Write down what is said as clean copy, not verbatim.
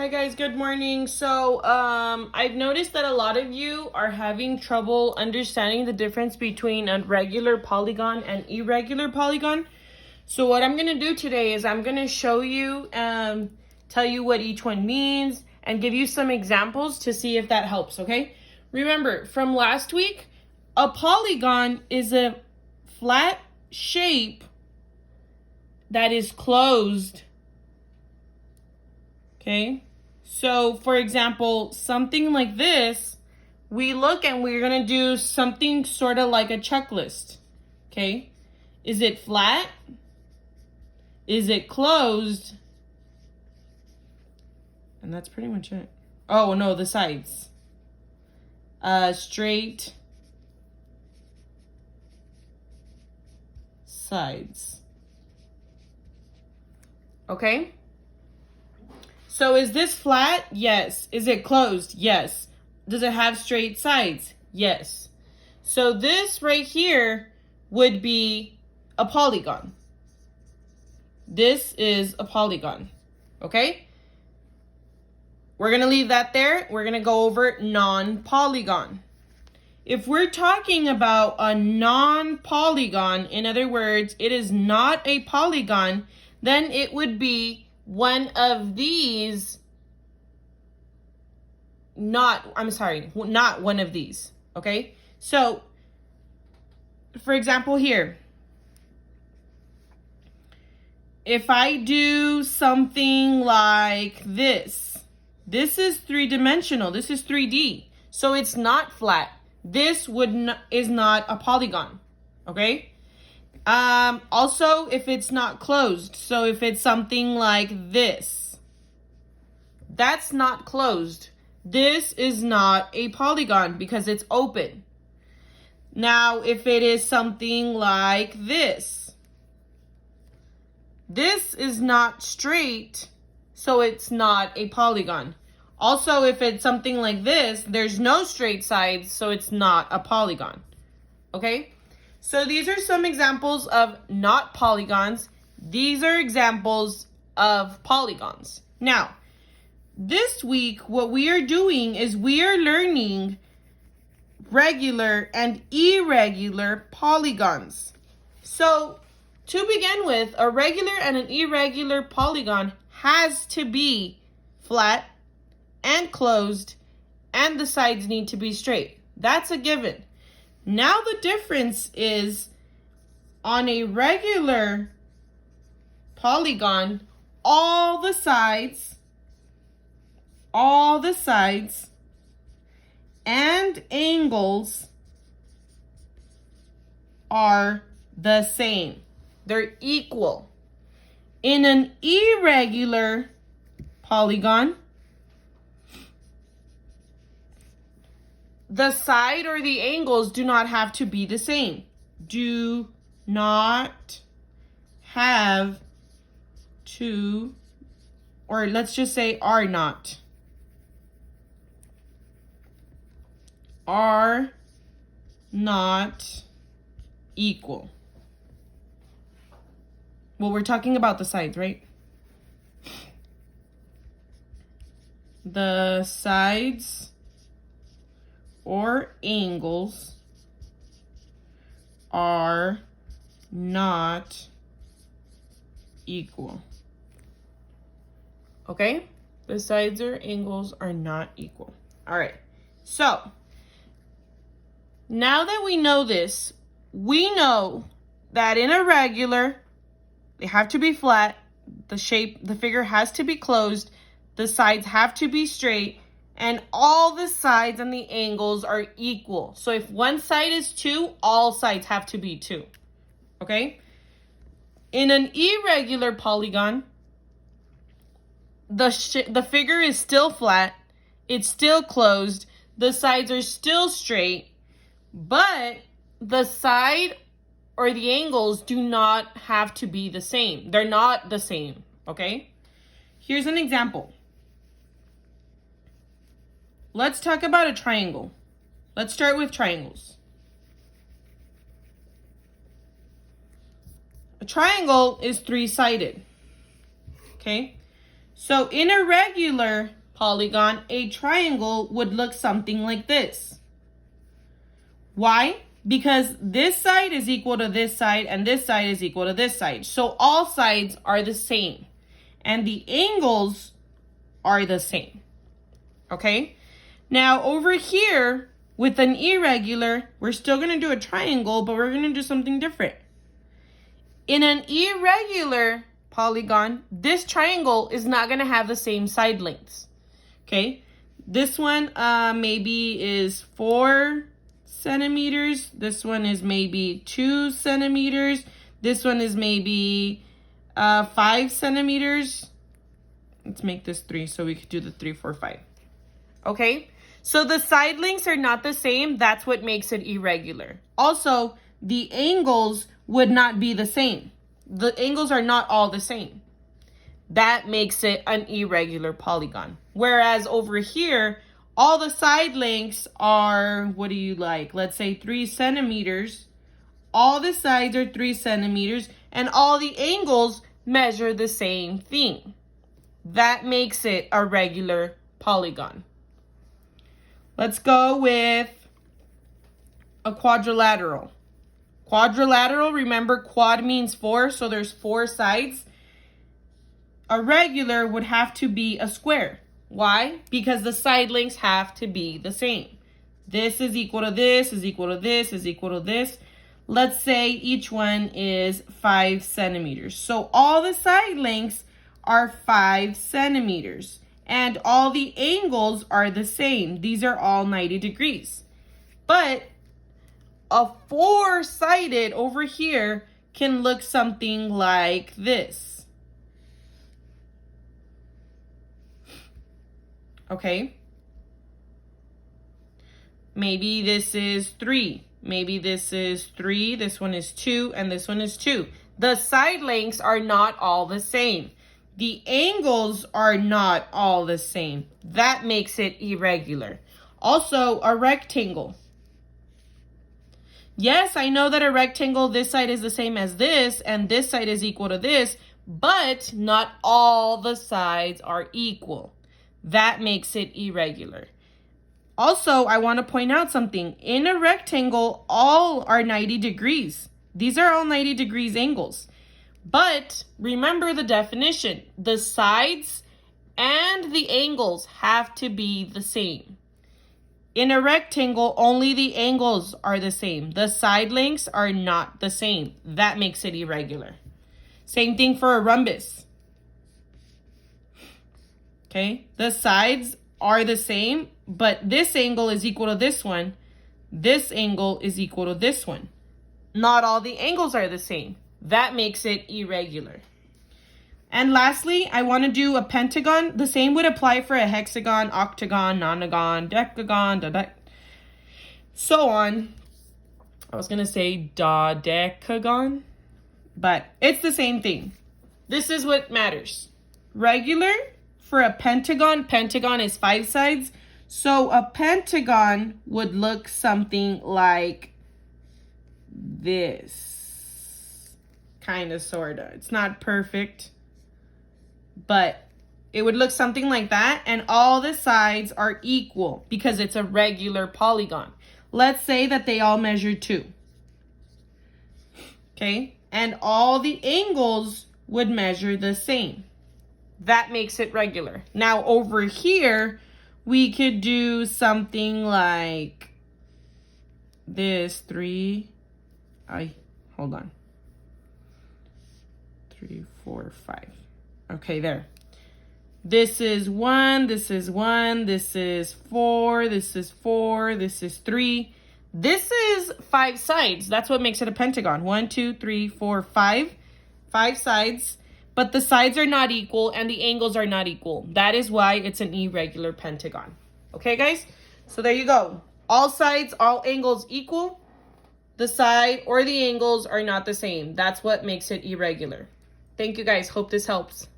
Hi guys, good morning. So I've noticed that a lot of you are having trouble understanding the difference between a regular polygon and irregular polygon. So what I'm gonna do today is I'm gonna show you, tell you what each one means, and give you some examples to see if that helps, okay? Remember, from last week, a polygon is a flat shape that is closed. Okay, so for example, something like this, we look and we're gonna do something sort of like a checklist. Okay, is it flat? Is it closed? And that's pretty much it. Oh no, the sides. Straight sides. Okay. So is this flat? Yes. Is it closed? Yes. Does it have straight sides? Yes. So this right here would be a polygon. This is a polygon. Okay? We're going to leave that there. We're going to go over non-polygon. If we're talking about a non-polygon, in other words, it is not a polygon, then it would be one of these, not one of these, okay? So, for example here, if I do something like this is three-dimensional, this is 3D, so it's not flat. This is not a polygon, okay? Also, if it's not closed, so if it's something like this, that's not closed. This is not a polygon because it's open. Now, if it is something like this is not straight, so it's not a polygon. Also, if it's something like this, there's no straight sides, so it's not a polygon, okay? So these are some examples of not polygons. These are examples of polygons. Now, this week, what we are doing is we are learning regular and irregular polygons. So, to begin with, a regular and an irregular polygon has to be flat and closed, and the sides need to be straight. That's a given. Now the difference is, on a regular polygon, all the sides and angles are the same. They're equal. In an irregular polygon, the side or the angles do not have to be the same. Do not have to, or let's just say are not. Are not equal. Well, we're talking about the sides, right? The sides or angles are not equal. Okay? The sides or angles are not equal. All right. So, now that we know this, we know that in a regular, they have to be flat, the figure has to be closed, the sides have to be straight, and all the sides and the angles are equal. So if one side is 2, all sides have to be 2. Okay? In an irregular polygon, the figure is still flat, it's still closed, the sides are still straight, but the side or the angles do not have to be the same. They're not the same, okay? Here's an example. Let's talk about a triangle. Let's start with triangles. A triangle is three-sided, okay? So in a regular polygon, a triangle would look something like this. Why? Because this side is equal to this side and this side is equal to this side. So all sides are the same and the angles are the same. Okay? Now over here with an irregular, we're still going to do a triangle, but we're going to do something different. In an irregular polygon, this triangle is not going to have the same side lengths. Okay? This one maybe is 4 centimeters. This one is maybe 2 centimeters. This one is maybe 5 centimeters. Let's make this 3 so we could do the 3, 4, 5. Okay? So the side lengths are not the same. That's what makes it irregular. Also, the angles would not be the same. The angles are not all the same. That makes it an irregular polygon. Whereas over here, all the side lengths are, what do you like? Let's say 3 centimeters. All the sides are 3 centimeters and all the angles measure the same thing. That makes it a regular polygon. Let's go with a quadrilateral. Quadrilateral, remember quad means 4, so there's 4 sides. A regular would have to be a square. Why? Because the side lengths have to be the same. This is equal to this, is equal to this, is equal to this. Let's say each one is 5 centimeters. So all the side lengths are 5 centimeters. And all the angles are the same. These are all 90 degrees. But a 4-sided over here can look something like this. Okay? Maybe this is 3. Maybe this is 3, this one is 2, and this one is 2. The side lengths are not all the same. The angles are not all the same. That makes it irregular. Also, a rectangle. Yes, I know that a rectangle, this side is the same as this, and this side is equal to this, but not all the sides are equal. That makes it irregular. Also, I want to point out something. In a rectangle, all are 90 degrees. These are all 90 degrees angles. But remember the definition. The sides and the angles have to be the same. In a rectangle, only the angles are the same. The side lengths are not the same. That makes it irregular. Same thing for a rhombus. Okay, the sides are the same, but this angle is equal to this one. This angle is equal to this one. Not all the angles are the same. That makes it irregular. And lastly, I want to do a pentagon. The same would apply for a hexagon, octagon, nonagon, decagon, so on. I was going to say dodecagon, but it's the same thing. This is what matters. Regular for a pentagon. Pentagon is 5 sides. So a pentagon would look something like this. Kind of, sort of. It's not perfect, but it would look something like that, and all the sides are equal because it's a regular polygon. Let's say that they all measure 2. Okay? And all the angles would measure the same. That makes it regular. Now over here, we could do something like this. 3, hold on. 3, 4, 5. Okay, there. This is 1, this is 1, this is 4, this is 4, this is 3. This is 5 sides. That's what makes it a pentagon. 1, 2, 3, 4, 5. 5 sides. But the sides are not equal and the angles are not equal. That is why it's an irregular pentagon. Okay, guys? So there you go. All sides, all angles equal. The side or the angles are not the same. That's what makes it irregular. Thank you, guys. Hope this helps.